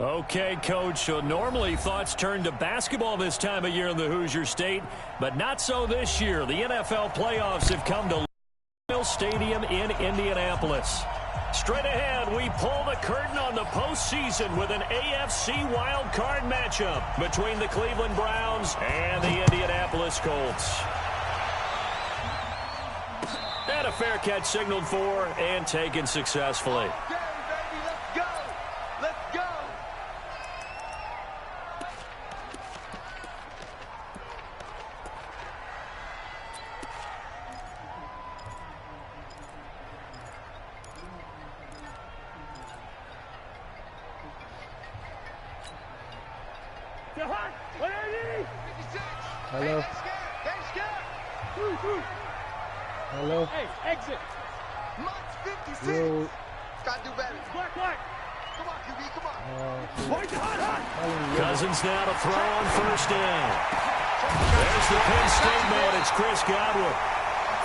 Okay, Coach, so normally thoughts turn to basketball this time of year in the Hoosier State, but not so this year. The NFL playoffs have come to Stadium in Indianapolis. Straight ahead, we pull the curtain on the postseason with an AFC wildcard matchup between the Cleveland Browns and the Indianapolis Colts. And a fair catch signaled for and taken successfully. Hello. Hello. Hey, exit. Much 56. Gotta do better. Black. Come on, QB, come on. Cousins now to throw on first down. There's the Penn State man. It's Chris Godwin.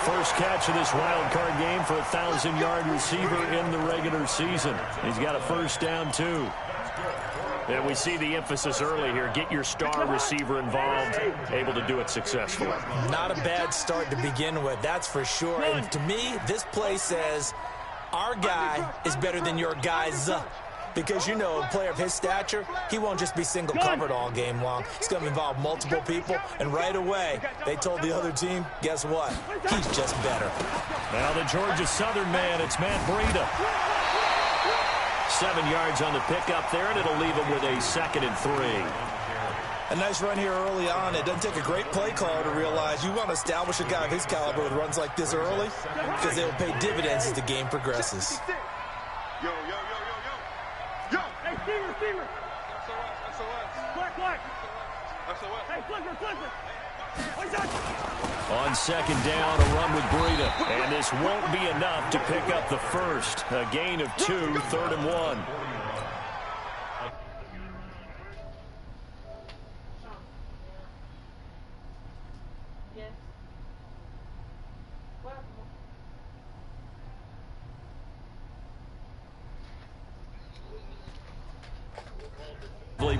First catch of this wild card game for a 1,000-yard receiver in the regular season. He's got a first down, too. And we see the emphasis early here. Get your star receiver involved, able to do it successfully. Not a bad start to begin with, that's for sure. And to me, this play says our guy is better than your guys. Because, you know, a player of his stature, he won't just be single covered all game long. He's going to involve multiple people. And right away, they told the other team, guess what? He's just better. Now the Georgia Southern man, it's Matt Breida. 7 yards on the pickup there, and it'll leave him with a 2nd and 3. A nice run here early on. It doesn't take a great play caller to realize you want to establish a guy of his caliber with runs like this early because they will pay dividends as the game progresses. Yo. Hey, receiver. Black. Hey, flipper. On 2nd down, a run with Breida. And this won't be enough to pick up the first. A gain of 2, 3rd and 1.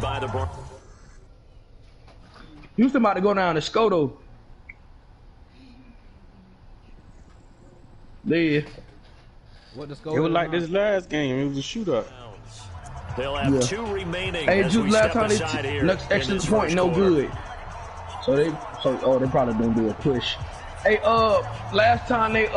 By the Houston about to go down to Scoto. There. What it was like this last game. It was a shootout. They'll have 2 remaining. Hey, as just we last step time here next extra in this point, no quarter. good. So they probably gonna do a push. Hey, last time they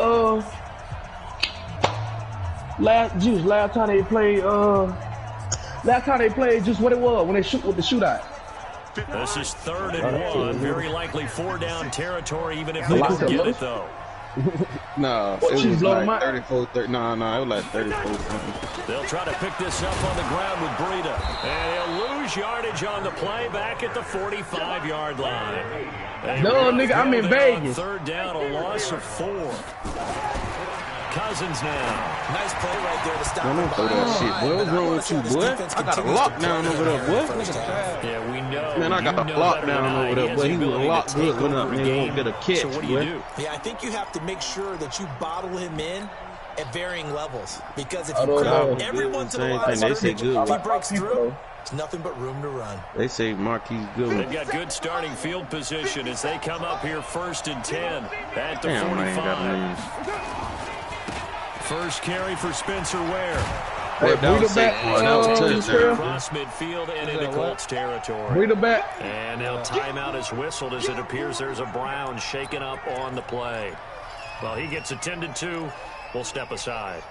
played just what it was when they shoot with the shootout. This is 3rd and 1. Very likely 4-down territory, even if they don't get it, though. No, it was like 34, 30. No, it was like 34 something. They'll try to pick this up on the ground with Breida. And he'll lose yardage on the play back at the 45-yard line. No, nigga, I'm in Vegas. 3rd down, a loss of 4. Cousins now. Nice play right there to stop Don't throw that shit, boy. What's wrong with you, boy? I got a lockdown over there, boy. Yeah, we know. Man, I got the lockdown over there, boy. He was locked good when up, man. He won't get a catch, so what do you do? Yeah, I think you have to make sure that you bottle him in at varying levels. Because if you crowd everyone to the line of scrimmage, if he breaks through, there's nothing but room to run. They say Marquise good. They've got good starting field position as they come up here 1st and 10 at the 45. First carry for Spencer Ware. Hey, Breida back. Across midfield and into Colts territory. Breida back. And now timeout is whistled as it appears there's a Brown shaken up on the play. Well, he gets attended to. We'll step aside.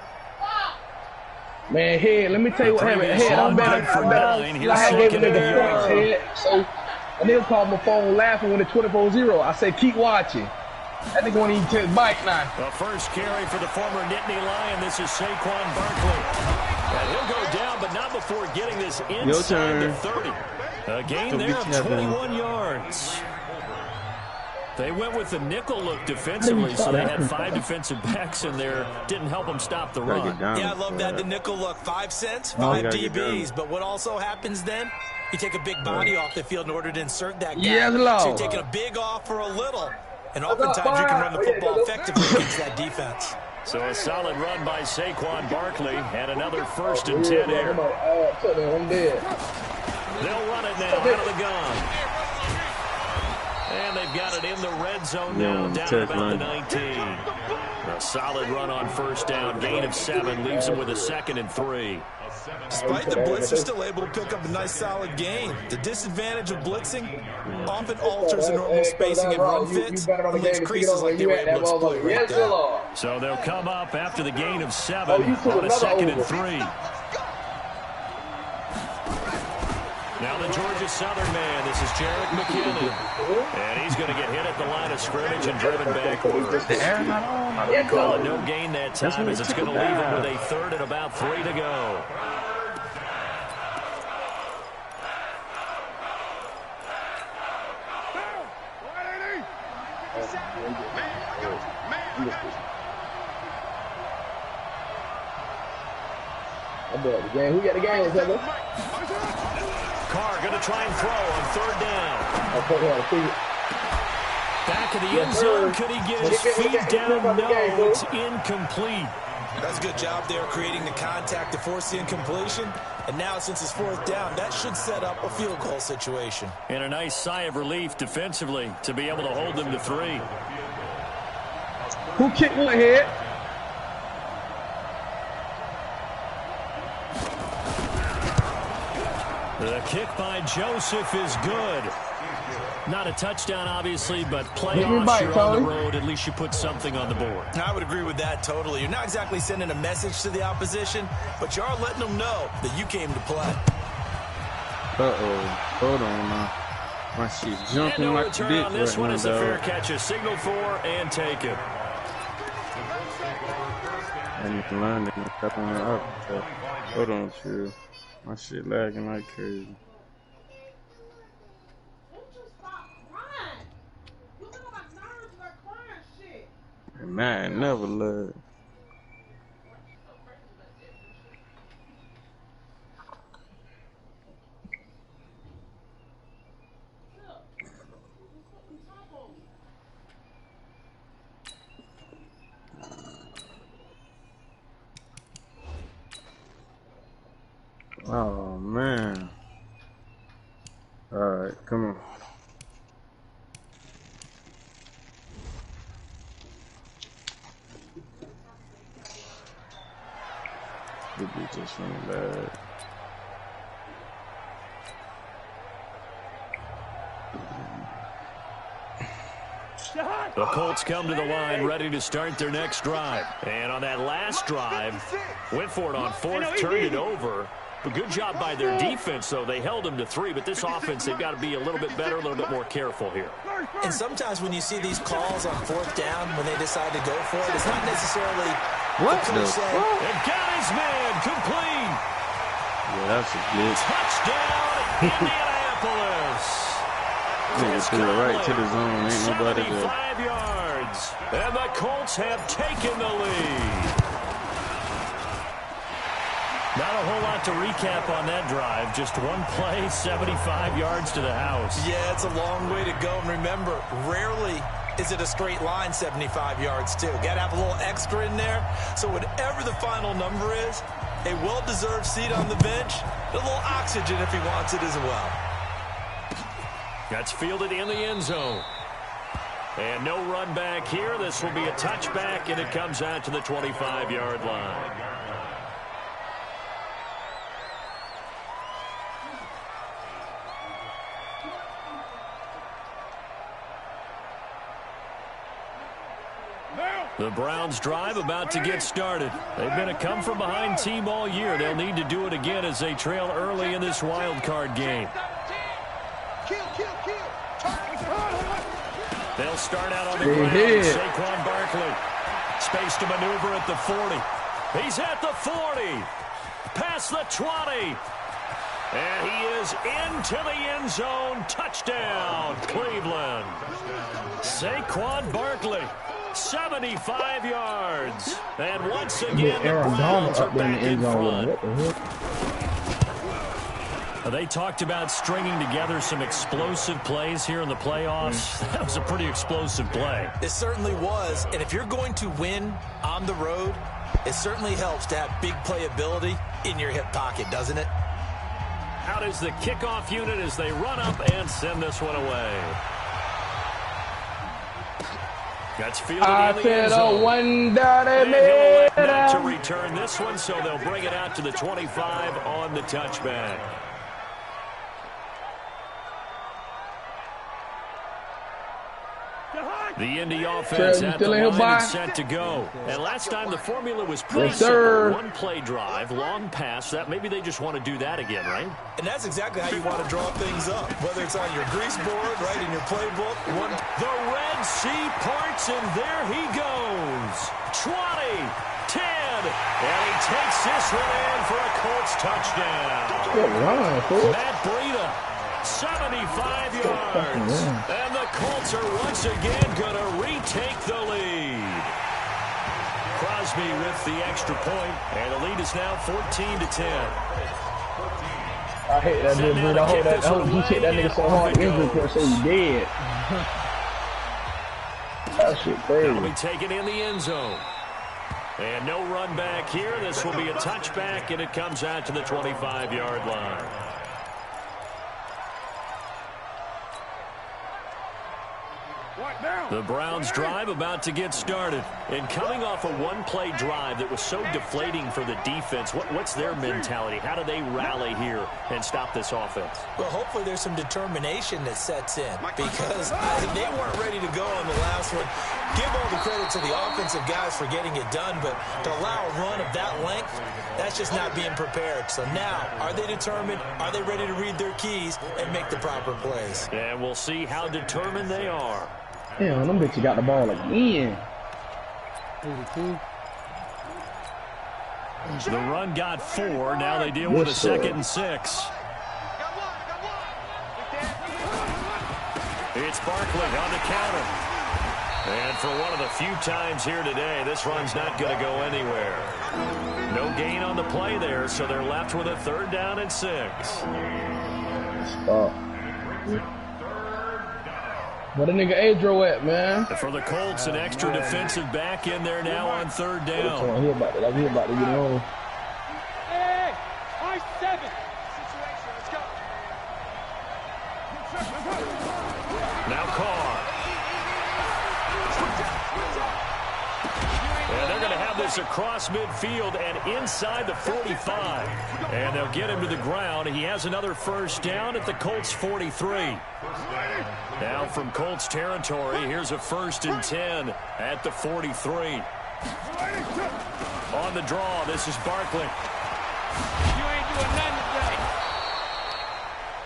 Man, Head, let me tell you what happened. Head, I'm better. I gave a nigga points, Head. So a nigga called my phone laughing when it's 24-0. I said, keep watching. That nigga won't even take his bike now. The first carry for the former Nittany Lion. This is Saquon Barkley. And he'll go down, but not before getting this inside the 30. A gain there of 21 yards. They went with the nickel look defensively, so they had 5 defensive backs in there. Didn't help them stop the run. Yeah, I love that. The nickel look. 5 cents, 5 DBs. But what also happens then, you take a big body off the field in order to insert that guy. Yes, so you're taking a big off for a little. And oftentimes you can run the football effectively against that defense. So a solid run by Saquon Barkley and another 1st and 10 here. I'm dead. They'll run it now out of the gun. And they've got it in the red zone now, down about the 19. A solid run on 1st down, gain of 7, leaves them with a 2nd and 3. Despite the blitz, they're still able to pick up a nice solid gain. The disadvantage of blitzing often alters the normal spacing and run fits and leaves creases like they were able to exploit right there. So they'll come up after the gain of 7 on a 2nd and 3. Now the Georgia Southern man, this is Jarek McKinnon. And he's going to get hit at the line of scrimmage and driven backward. Call it no gain that time as it's going to leave him with a 3rd and about 3 to go. Who got the game? Carr going to try and throw on 3rd down. Back of the end zone. Could he get his feet down? No, it's incomplete. That's a good job there creating the contact to force the incompletion. And now since it's 4th down, that should set up a field goal situation. And a nice sigh of relief defensively to be able to hold them to 3. Who kicked one head? The kick by Joseph is good. Not a touchdown, obviously, but playoffs, you're on the road. At least you put something on the board. I would agree with that totally. You're not exactly sending a message to the opposition, but you are letting them know that you came to play. Hold on now. My shit jumping no like return dick on this right one now, is a fair dog. catch. A signal for and take it. I need to learn to cut on it up. Hold on, chill. My shit lagging like crazy. Man, never lag. Oh man. Alright, come on. This bitch just running bad. The Colts come to the line ready to start their next drive. And on that last drive, went for it on 4th, turned it over. But good job by their defense, though. They held them to 3, but this offense, they've got to be a little bit better, a little bit more careful here. And sometimes when you see these calls on 4th down, when they decide to go for it, it's not necessarily what the fuck? And got his man complete. Yeah, that's a good Touchdown, Indianapolis. nigga to the right to the zone. Ain't nobody there. 75 yards. And the Colts have taken the lead. Not a whole lot to recap on that drive. Just one play, 75 yards to the house. Yeah, it's a long way to go. And remember, rarely is it a straight line 75 yards, too. Got to have a little extra in there. So whatever the final number is, a well-deserved seat on the bench, a little oxygen if he wants it as well. That's fielded in the end zone. And no run back here. This will be a touchback, and it comes out to the 25-yard line. The Browns drive about to get started. They've been a come-from-behind team all year. They'll need to do it again as they trail early in this wild card game. They'll start out on the ground. Saquon Barkley. Space to maneuver at the 40. He's at the 40. Past the 20. And he is into the end zone. Touchdown, Cleveland. Saquon Barkley. 75 yards. And once again, the Browns are back in front. They talked about stringing together some explosive plays here in the playoffs. That was a pretty explosive play. It certainly was. And if you're going to win on the road, it certainly helps to have big playability in your hip pocket, doesn't it? Out is the kickoff unit as they run up and send this one away. That's fielded in the end zone. And he'll elect not to return this one, so they'll bring it out to the 25 on the touchback. The Indy offense at the line and set to go. And last time the formula was pretty simple. One play drive, long pass. That maybe they just want to do that again, right? And that's exactly how you want to draw things up. Whether it's on your grease board, right, in your playbook. The Red Sea parts, and there he goes. 20, 10, and he takes this one in for a Colts touchdown. Good run, Matt Breida, 75 yards. And the Colts are once again going to retake the lead. Crosby with the extra point, and the lead is now 14-10. I hate that dude, bro. I hope he hit that nigga so hard, injury report say he's dead. That shit crazy. That'll be taken in the end zone. And no run back here. This will be a touchback, and it comes out to the 25-yard line. The Browns drive about to get started. And coming off a one-play drive that was so deflating for the defense, what's their mentality? How do they rally here and stop this offense? Well, hopefully there's some determination that sets in because they weren't ready to go on the last one. Give all the credit to the offensive guys for getting it done, but to allow a run of that length, that's just not being prepared. So now, are they determined? Are they ready to read their keys and make the proper plays? And we'll see how determined they are. Damn, them bitches got the ball again. The run got 4. Now they deal with a 2nd and 6. It's Barkley on the counter. And for one of the few times here today, this run's not going to go anywhere. No gain on the play there, so they're left with a 3rd down and 6. Stop. Where the nigga Adro at, man? For the Colts, an extra defensive back in there now on 3rd down. He about to get on. Hey, I-7. Situation, let's go. Now Carr. And they're going to have this across midfield and inside the 45. And they'll get him to the ground. He has another 1st down at the Colts 43. Now from Colts territory, here's a 1st and 10 at the 43. On the draw, this is Barkley. You ain't doing nothing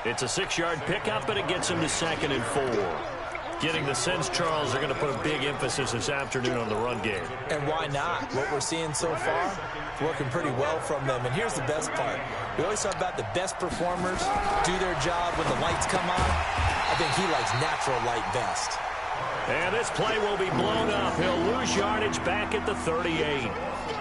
today. It's a 6-yard pickup, but it gets him to 2nd and 4. Getting the sense, Charles, they're going to put a big emphasis this afternoon on the run game. And why not? What we're seeing so far, working pretty well from them. And here's the best part. We always talk about the best performers do their job when the lights come on. I think he likes natural light best. And this play will be blown up. He'll lose yardage back at the 38.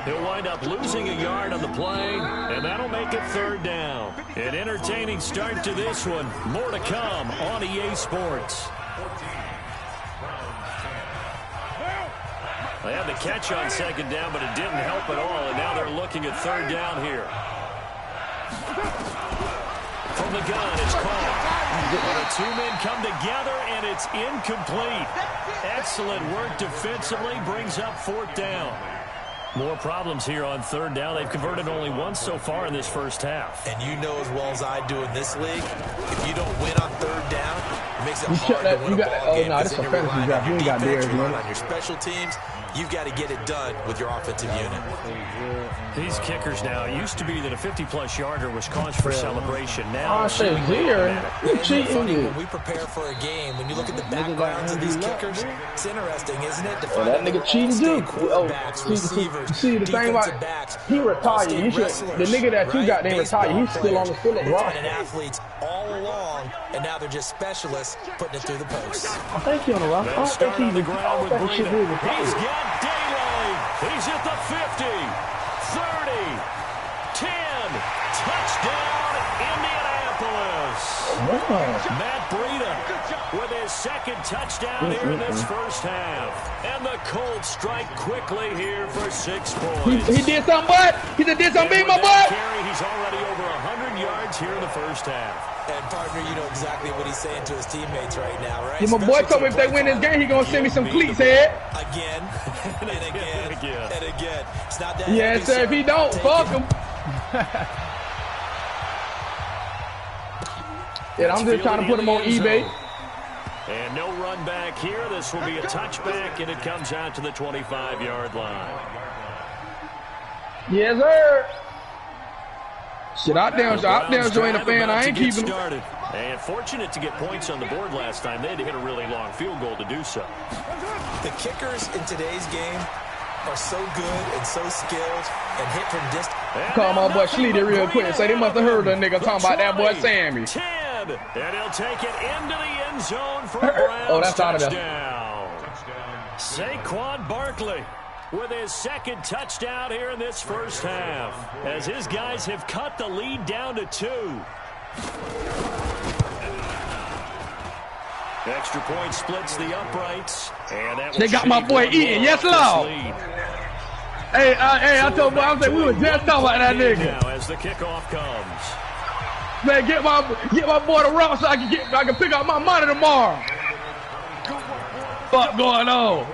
He'll wind up losing a yard on the play, and that'll make it 3rd down. An entertaining start to this one. More to come on EA Sports. They had the catch on 2nd down, but it didn't help at all, and now they're looking at 3rd down here. From the gun, it's Carr. But the 2 men come together, and it's incomplete. Excellent work defensively, brings up 4th down. More problems here on 3rd down. They've converted only once so far in this first half. And you know as well as I do in this league, if you don't win on 3rd down, it makes it hard to win a ball game. Because then you're relying on your defense, you're relying on your special teams. You've got to get it done with your offensive unit. These kickers now, it used to be that a 50-plus yarder was cause for celebration. Now, here. When we prepare for a game, when you look at the backgrounds of these kickers, it's interesting, isn't it? To find that nigga cheating too. Quarterbacks, receivers, see the thing about backs, he retired. You should, the nigga that you got, they retired. He's still on the Phillips roster. Athletes all along, and now they're just specialists putting it through the posts. I think he's on the roster. I think he's on the ground with Breida. He's got daylight. He's at the 50, 30, 10. Touchdown, Indianapolis. Matt Breida with his second touchdown here in this first half. And the Colts strike quickly here for 6 points. He did something, bud. He did something big, my boy. He's already over 100 yards here in the first half. And partner, you know exactly what he's saying to his teammates right now, right? Yeah, my boy told me if they win this game, he gonna send me some cleats, head. Again, and again, and again. It's not that. Yeah, sir. If he don't, fuck him. Yeah, I'm just trying to put him on eBay. And no run back here. This will be a touchback, and it comes out to the 25-yard line. Yes, sir. Shit, out there, you ain't a fan. I ain't keeping him. And fortunate to get points on the board last time. They had to hit a really long field goal to do so. The kickers in today's game are so good and so skilled and hit from distance. Call my boy Schleedy real quick. Say they must have heard that nigga talking about that boy Sammy. 10, and he'll take it into the end zone for a Browns oh, that's out of there. touchdown. Saquon Barkley with his second touchdown here in this first half, as his guys have cut the lead down to 2. Extra point splits the uprights, and that they got my boy eating. Yes, Lord. Hey, I told boy, I was like, we were just talking about that nigga. Now, as the kickoff comes, man, get my boy to rock so I can pick up my money tomorrow. Fuck going on?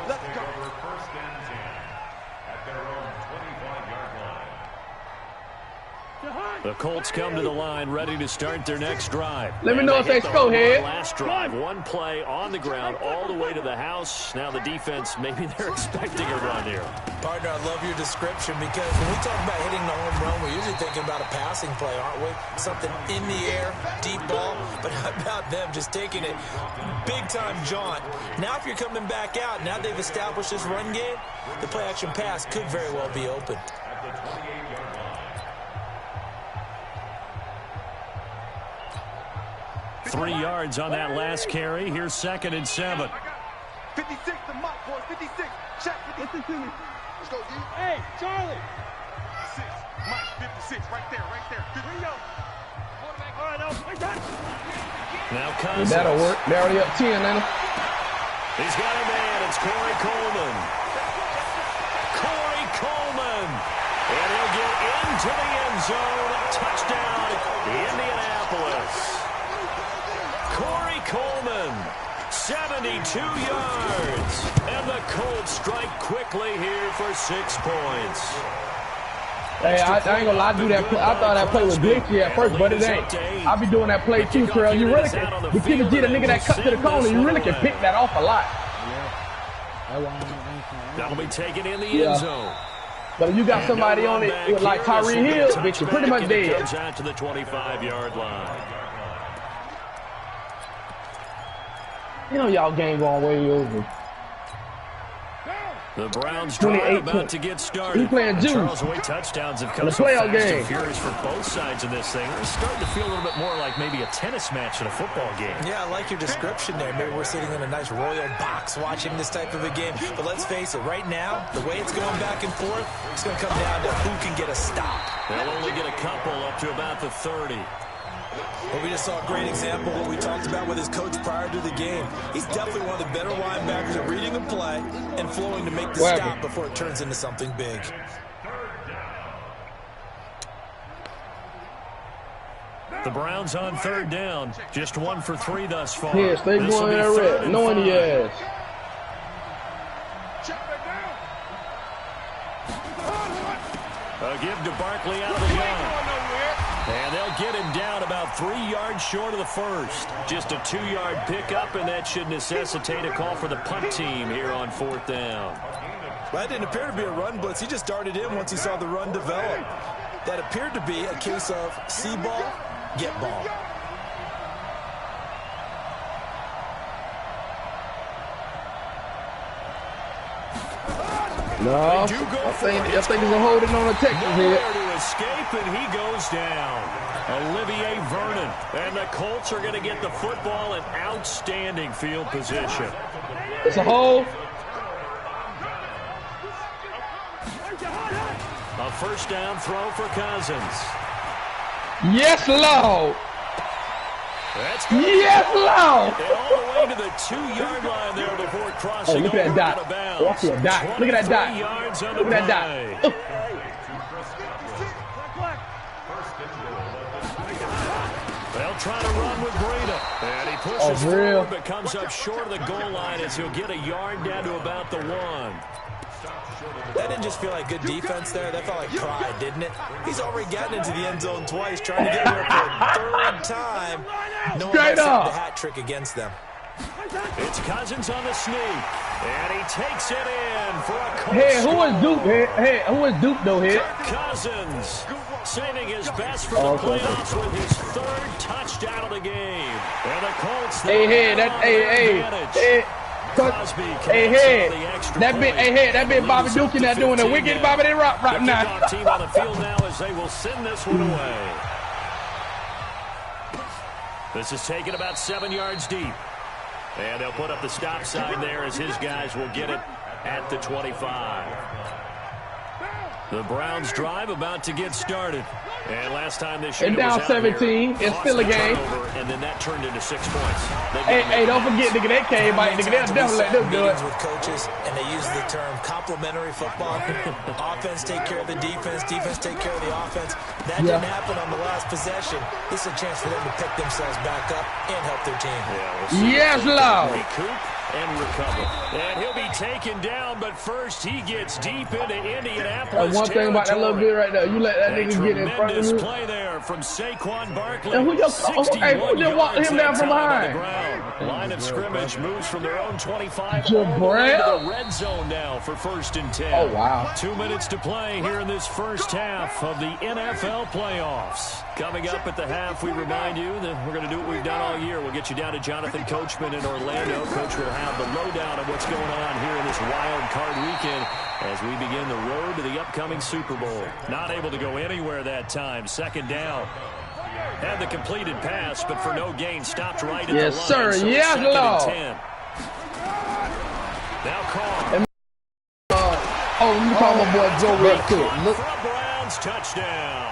the Colts come to the line ready to start their next drive. Let me know if they score here. Last drive, one play on the ground all the way to the house. Now the defense, maybe they're expecting a run here. Partner, I love your description, because when we talk about hitting the home run, we're usually thinking about a passing play, aren't we? Something in the air, deep ball. But how about them just taking it big-time jaunt? Now if you're coming back out, now they've established this run game, the play-action pass could very well be open. 3 yards on that last carry. Here's 2nd and 7. 56 to Mike, boy. 56. Check 56. Let's go, D. Hey, Charlie. 56. Mike, 56. Right there, right there. Here we go. All right, now, now Cousins. That'll work. They're already up 10, ain't it? He's got a man. It's Corey Coleman. Corey Coleman. And he'll get into the end zone. Touchdown, Indianapolis. Corey Coleman, 72 yards. And the Colts strike quickly here for 6 points. Hey, I ain't gonna lie, do that. I thought that play was glitchy at first, but it ain't. I be doing that play too, Terrell. You really can. If you can get a nigga that cut to the corner, you really can pick that off a lot. That'll be taken in the end zone. But if you got somebody on it like Tyree Hill, bitch, you're pretty much dead. Comes out to the 25-yard line. You know y'all game going way over. The Browns drive about to get started. He playing juice. Charles, away touchdowns have come the so playoff fast game. and furious for both sides of this thing. It's starting to feel a little bit more like maybe a tennis match in a football game. Yeah, I like your description there. Maybe we're sitting in a nice royal box watching this type of a game. But let's face it, right now, the way it's going back and forth, it's going to come down to who can get a stop. They'll only get a couple up to about the 30. Well, we just saw a great example of what we talked about with his coach prior to the game. He's definitely one of the better linebackers at reading a play and flowing to make the stop before it turns into something big. The Browns on 3rd down. Just 1 for 3 thus far. Yes, they going in red. Knowing he has. A give to Barkley out of the gun. And they'll get him down about 3 yards short of the first. Just a 2-yard pickup, and that should necessitate a call for the punt team here on 4th down. Well, that didn't appear to be a run blitz. He just darted in once he saw the run develop. That appeared to be a case of see ball, get ball. No, I think it's a holding on the Texans here. To escape, and he goes down. Olivier Vernon. And the Colts are going to get the football in outstanding field position. It's a hold. A first down throw for Cousins. Yes, Lord. Yes, Lord. And all the way to the 2-yard line there before crossing. Oh, look at that dot. Watch that dot. Look at that dot. Look at that dot. They'll try to run with Breida. And he pushes forward, but comes up short of the goal line as he'll get a yard down to about the 1. That didn't just feel like good defense there. That felt like pride, didn't it? He's already gotten into the end zone twice, trying to get there for a third time. No one has the hat trick against them. It's Cousins on the sneak, and he takes it in for a close. Hey, who is Duke? Hey, who is Duke though here? Cousins saving his best for the playoffs with his 3rd touchdown of the game. And the Colts. That bit Bobby Duke in there doing the wicked Bobby they rock right now. Team on the field now as they will send this one away. This is taken about 7 yards deep. And they'll put up the stop sign there as his guys will get it at the 25. The Browns drive about to get started. And last time this year, and down 17. It's still a game. And then that turned into 6 points. Hey, don't forget, nigga, they came by. Nigga, they'll definitely let them do it. With coaches, and they use the term complementary football. Offense take care of the defense. Defense take care of the offense. That didn't happen on the last possession. This is a chance for them to pick themselves back up and help their team. Yes, Lord. Recoup and recover. And he'll be taken down, but first he gets deep into Indianapolis. One thing about that little bit right there, you let that nigga get in front of you. Play there from Saquon Barkley. And who just walked him down from behind? Line of scrimmage moves from their own 25 to the red zone now for 1st and 10. Oh, wow. 2 minutes to play here in this first half of the NFL playoffs. Coming up at the half, we remind you that we're going to do what we've done all year. We'll get you down to Jonathan Coachman in Orlando. Coach will have the lowdown of what's going on here in this wild card weekend as we begin the road to the upcoming Super Bowl. Not able to go anywhere that time. 2nd down. Had the completed pass, but for no gain, stopped right at the line. Yes, sir. So yes, Lord. Now call. Let me call my boy Joe real quick. Look. Browns touchdown.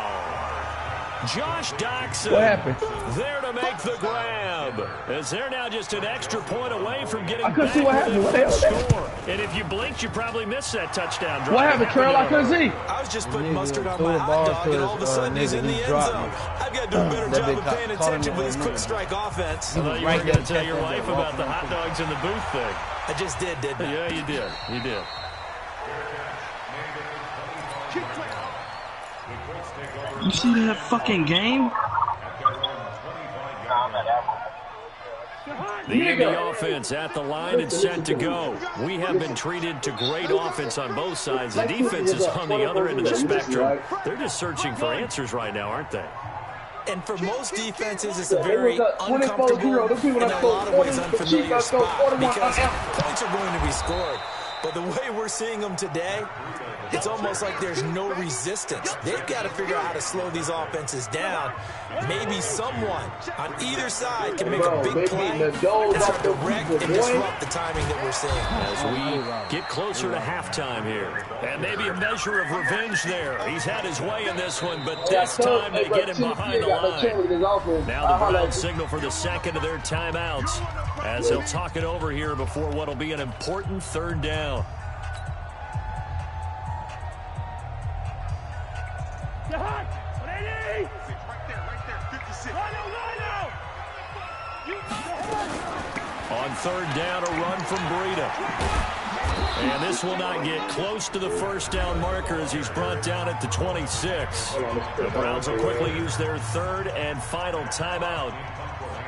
Josh Doxson. What happened? There to make the grab. As they're now just an extra point away from getting I couldn't see what happened. What the hell score. And if you blinked, you probably missed that touchdown drive. What happened, Trail? I couldn't see. I was just putting mustard on my hot dog, and all of a sudden he's in the end zone. I've got to do a better job of paying attention with his quick strike offense. I thought you were going to tell your wife about the hot dogs in the booth thing. I just did, didn't I? Yeah, you did. You did. You see that fucking game? The Indy offense at the line and set to go. We have been treated to great offense on both sides. The defense is on the other end of the spectrum. They're just searching for answers right now, aren't they? And for most defenses, it's a very uncomfortable, in a lot of ways unfamiliar spot because points are going to be scored. But the way we're seeing them today, it's almost like there's no resistance. They've got to figure out how to slow these offenses down. Maybe someone on either side can make a big play and start to wreck and disrupt the timing that we're seeing. As we get closer to halftime here. And maybe a measure of revenge there. He's had his way in this one, but this time they get him behind the line. Now the Browns signal for the 2nd of their timeouts as they'll talk it over here before what will be an important 3rd down. On 3rd down, a run from Breida. And this will not get close to the 1st down marker as he's brought down at the 26. The Browns will quickly use their 3rd and final timeout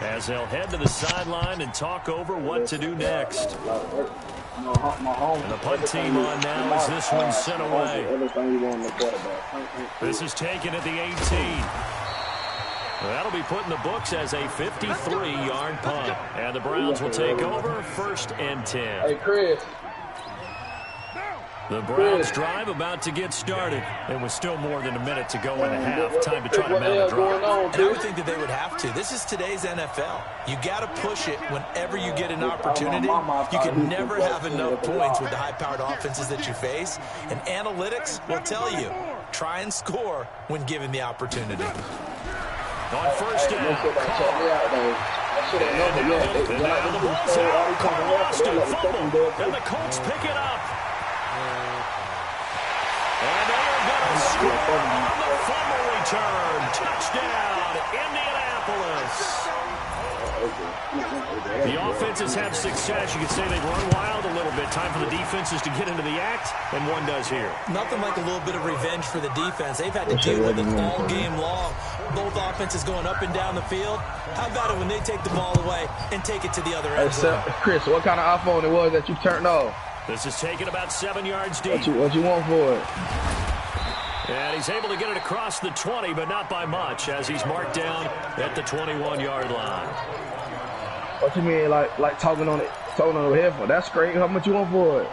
as they'll head to the sideline and talk over what to do next. And the punt team on now as this one's sent away. This is taken at the 18. That'll be put in the books as a 53-yard punt. And the Browns will take over 1st and 10. Hey, Chris. The Browns drive about to get started. It was still more than a minute to go in the half. Time to try to mount a drive. And I would think that they would have to. This is today's NFL. You got to push it whenever you get an opportunity. You can never have enough points with the high-powered offenses that you face. And analytics will tell you, try and score when given the opportunity. On first down. Check me out, though. That shit ain't over yet. And now the ball's out. Carr lost it. Fumble. And the Colts pick it up. And they are going to score on the fumble return. Touchdown, Indianapolis. The offenses have success. You could say they've run wild a little bit. Time for the defenses to get into the act, and one does here. Nothing like a little bit of revenge for the defense. They've had to deal with it all game long. Both offenses going up and down the field. How about it when they take the ball away and take it to the other end zone? Chris, what kind of iPhone it was that you turned off? This is taken about 7 yards deep. What you want for it? And he's able to get it across the 20, but not by much, as he's marked down at the 21-yard line. What you mean, like talking on the headphone? That's great. How much you want for it?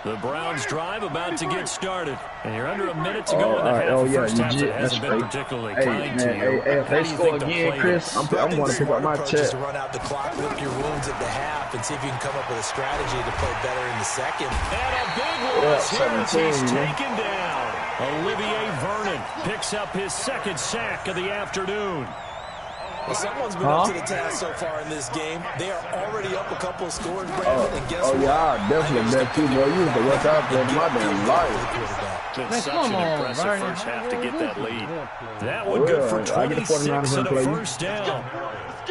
The Browns drive about to get started. And you're under a minute to go in the half. The first half that hasn't been particularly kind to you. Hey, if they score again, Chris, I'm going to pick up my check. To run out the clock, lick your wounds at the half, and see if you can come up with a strategy to play better in the second. And a big loss here as he's taken down. Olivier Vernon picks up his second sack of the afternoon. Well, someone's been up to the task so far in this game. They are already up a couple of scores, Brandon, and guess what? Yeah, I definitely bet too, bro. You was the worst I've played in my damn life. Been such an impressive first half to get that lead. That one good for 26 and a first down.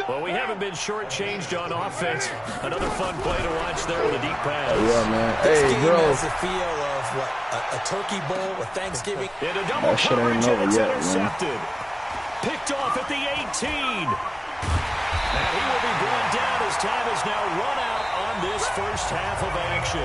Well, we haven't been shortchanged on offense. Another fun play to watch there with a deep pass. Yeah, man. This game has the feel of, what, a turkey bowl, a Thanksgiving. In a double coverage, and it's intercepted. Picked off at the 18. And he will be brought down as time is now run out on this first half of action.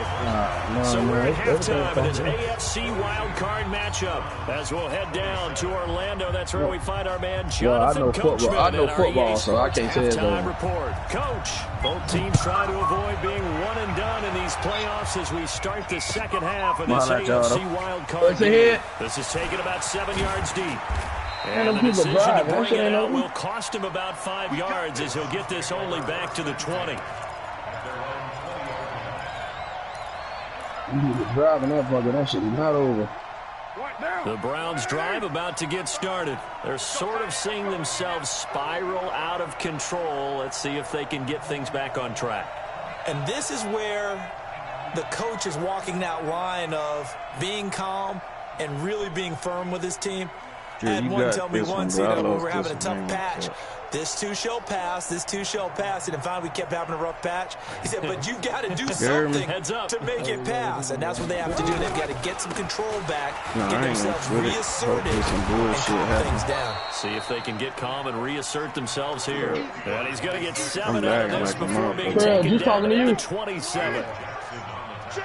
So we're at halftime in this AFC wildcard matchup. As we'll head down to Orlando, that's where we find our man Jonathan Coachman. I know football, so I can't say it. Halftime report. Coach, both teams try to avoid being one and done in these playoffs as we start the second half of this AFC wildcard game. This is taken about 7 yards deep. And the decision to bring it out will cost him about 5 yards as he'll get this only back to the 20. Driving that fucker, that shit is not over. The Browns drive about to get started. They're sort of seeing themselves spiral out of control. Let's see if they can get things back on track. And this is where the coach is walking that line of being calm and really being firm with his team. I had one tell me once, you know, when we're having a tough patch, this too shall pass, this too shall pass, and then finally we kept having a rough patch. He said, but you got to do something to make it pass, and that's what they have to do. They've got to get some control back, get themselves reasserted, and calm things down. See if they can get calm and reassert themselves here. And he's going to get 7 out of this before being taken down to the 27.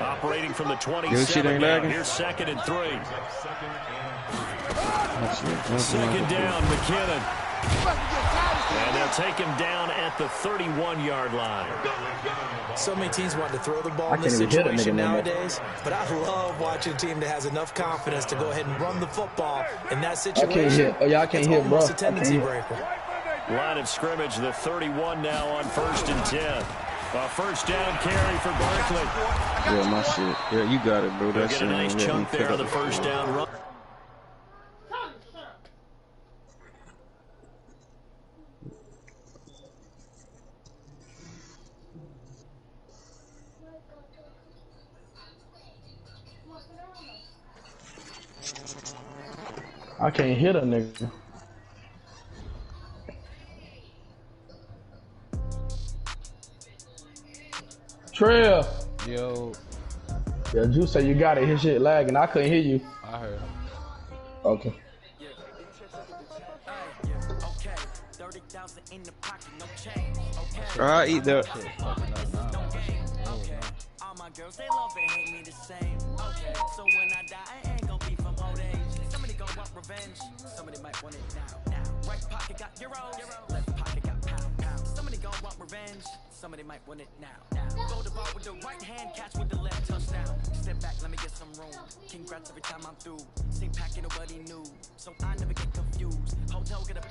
Operating from the 27 now. Here's 2nd and 3. Second down, McKinnon. And they'll take him down at the 31-yard line. So many teams want to throw the ball in this situation nowadays, but I love watching a team that has enough confidence to go ahead and run the football in that situation. I can't hit, bro. It's almost a tendency breaker. Line of scrimmage, the 31 now on 1st and 10. A first down carry for Barkley. Yeah, my shit. Yeah, you got it, bro. They'll get a nice chunk there on the first down run. I can't hit a nigga. Trail. Yo. Yeah, Juice said you got it. His shit lagging. I couldn't hear you. I heard him. Okay. I eat that. All my girls, they love and hate me the same. Okay, so when I die, I ain't gonna be from old age. Somebody gonna want revenge. Somebody might want it now. Right pocket got euros. Left pocket got pound. Somebody gonna want revenge. Somebody might want it now. Throw the ball with the right hand, catch with the left touchdown. Step back, let me get some room. Congrats every time I'm through. Same packet, nobody knew. So I never get confused. Hotel get a...